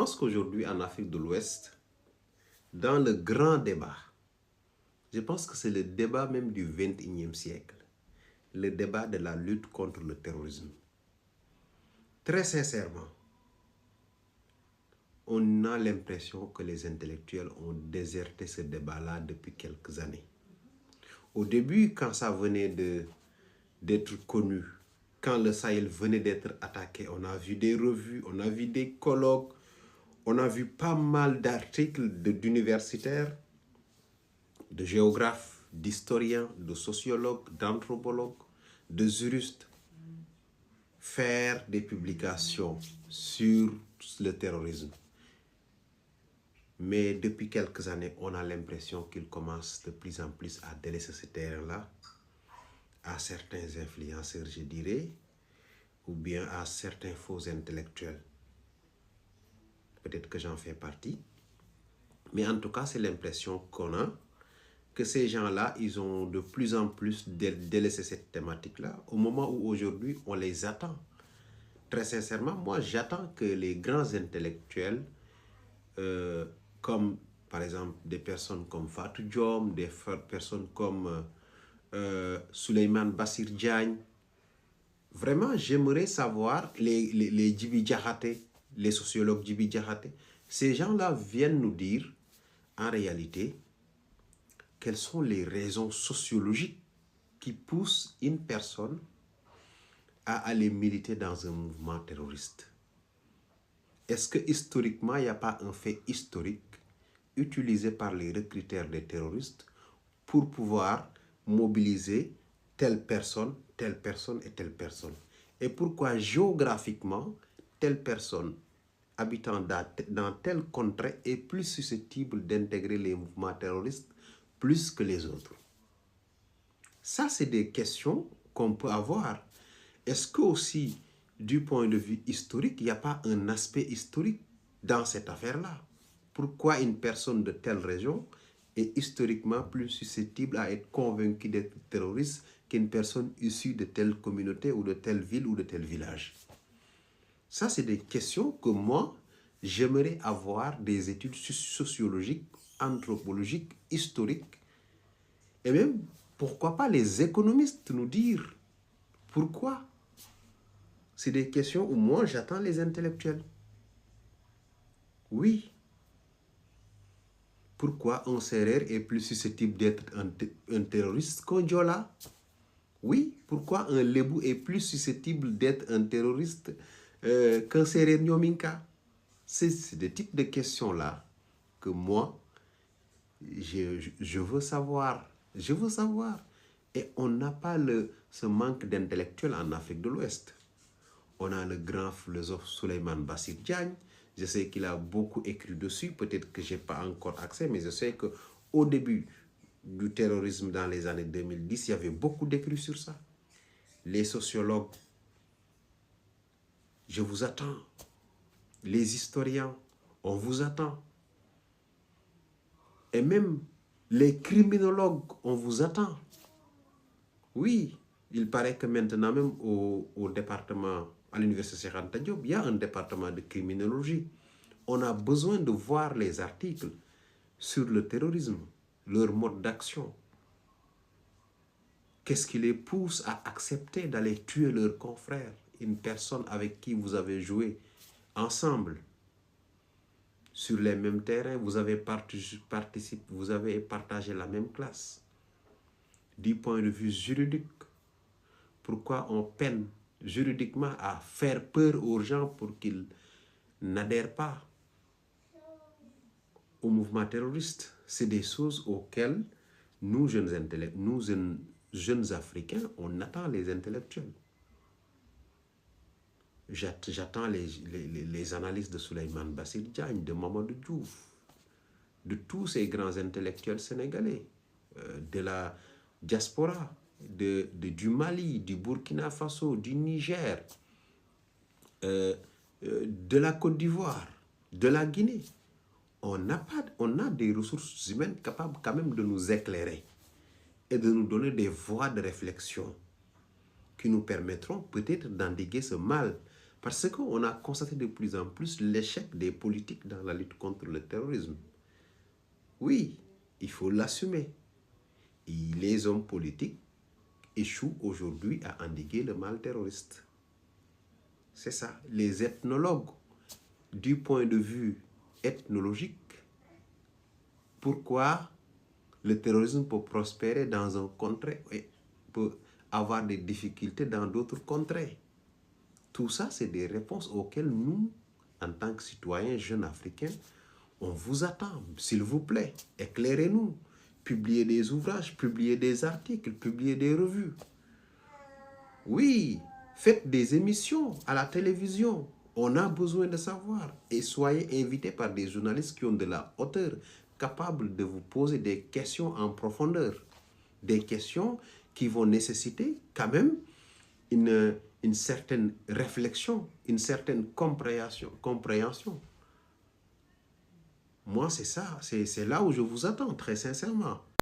pense qu'aujourd'hui, en Afrique de l'Ouest, dans le grand débat, je pense que c'est le débat même du 21e siècle, le débat de la lutte contre le terrorisme. Très sincèrement, on a l'impression que les intellectuels ont déserté ce débat-là depuis quelques années. Au début, quand ça venait d'être connu, quand le Sahel venait d'être attaqué, on a vu des revues, on a vu des colloques, on a vu pas mal d'articles d'universitaires, de géographes, d'historiens, de sociologues, d'anthropologues, de juristes faire des publications sur le terrorisme. Mais depuis quelques années, on a l'impression qu'ils commencent de plus en plus à délaisser ce terrain-là à certains influenceurs, je dirais, ou bien à certains faux intellectuels. Peut-être que j'en fais partie. Mais en tout cas, c'est l'impression qu'on a que ces gens-là, ils ont de plus en plus délaissé cette thématique-là au moment où aujourd'hui, on les attend. Très sincèrement, moi, j'attends que les grands intellectuels, comme par exemple des personnes comme Fatou Diom, des personnes comme Souleymane Bassir Diagne, vraiment, j'aimerais savoir, les Djibi Diakhaté, les sociologues Djibi Diakhaté, ces gens-là viennent nous dire, en réalité, quelles sont les raisons sociologiques qui poussent une personne à aller militer dans un mouvement terroriste. Est-ce que historiquement, il n'y a pas un fait historique utilisé par les recruteurs des terroristes pour pouvoir mobiliser telle personne et telle personne? Et pourquoi géographiquement, telle personne habitant dans telle contrée est plus susceptible d'intégrer les mouvements terroristes plus que les autres? Ça, c'est des questions qu'on peut avoir. Est-ce que aussi, du point de vue historique, il n'y a pas un aspect historique dans cette affaire-là? Pourquoi une personne de telle région est historiquement plus susceptible à être convaincue d'être terroriste qu'une personne issue de telle communauté ou de telle ville ou de tel village? Ça, c'est des questions que moi, j'aimerais avoir des études sociologiques, anthropologiques, historiques, et même, pourquoi pas les économistes nous dire pourquoi? C'est des questions où moi, j'attends les intellectuels. Oui. Pourquoi un Sérère est plus susceptible d'être un terroriste qu'un Diola? Oui. Pourquoi un Lébou est plus susceptible d'être un terroriste qu'un Sérère Nyominka? C'est des types de questions-là que moi, je veux savoir. Je veux savoir. Et on n'a pas ce manque d'intellectuels en Afrique de l'Ouest. On a le grand philosophe Souleymane Bassir Diagne. Je sais qu'il a beaucoup écrit dessus. Peut-être que je n'ai pas encore accès, mais je sais qu'au début du terrorisme dans les années 2010, il y avait beaucoup d'écrits sur ça. Les sociologues, je vous attends. Les historiens, on vous attend. Et même les criminologues, on vous attend. Oui, il paraît que maintenant même au département, à l'université Cheikh Anta Diop, il y a un département de criminologie. On a besoin de voir les articles sur le terrorisme, leur mode d'action. Qu'est-ce qui les pousse à accepter d'aller tuer leurs confrères, une personne avec qui vous avez joué ensemble sur les mêmes terrains, vous avez partagé la même classe. Du point de vue juridique, pourquoi on peine juridiquement à faire peur aux gens pour qu'ils n'adhèrent pas au mouvement terroriste? C'est des choses auxquelles nous, jeunes Africains, on attend les intellectuels. J'attends les analyses de Souleymane Bassir Diagne, de Mamadou Diouf, de tous ces grands intellectuels sénégalais, de la diaspora, du Mali, du Burkina Faso, du Niger, de la Côte d'Ivoire, de la Guinée. On a des ressources humaines capables quand même de nous éclairer et de nous donner des voies de réflexion qui nous permettront peut-être d'endiguer ce mal. Parce qu'on a constaté de plus en plus l'échec des politiques dans la lutte contre le terrorisme. Oui, il faut l'assumer. Et les hommes politiques échouent aujourd'hui à endiguer le mal terroriste. C'est ça. Les ethnologues, du point de vue ethnologique, pourquoi le terrorisme peut prospérer dans un contrée et peut avoir des difficultés dans d'autres contrées. Tout ça, c'est des réponses auxquelles nous, en tant que citoyens jeunes africains, on vous attend. S'il vous plaît, éclairez-nous. Publiez des ouvrages, publiez des articles, publiez des revues. Oui, faites des émissions à la télévision. On a besoin de savoir. Et soyez invités par des journalistes qui ont de la hauteur, capables de vous poser des questions en profondeur. Des questions qui vont nécessiter quand même une certaine réflexion, une certaine compréhension. Moi, c'est ça. C'est là où je vous attends, très sincèrement.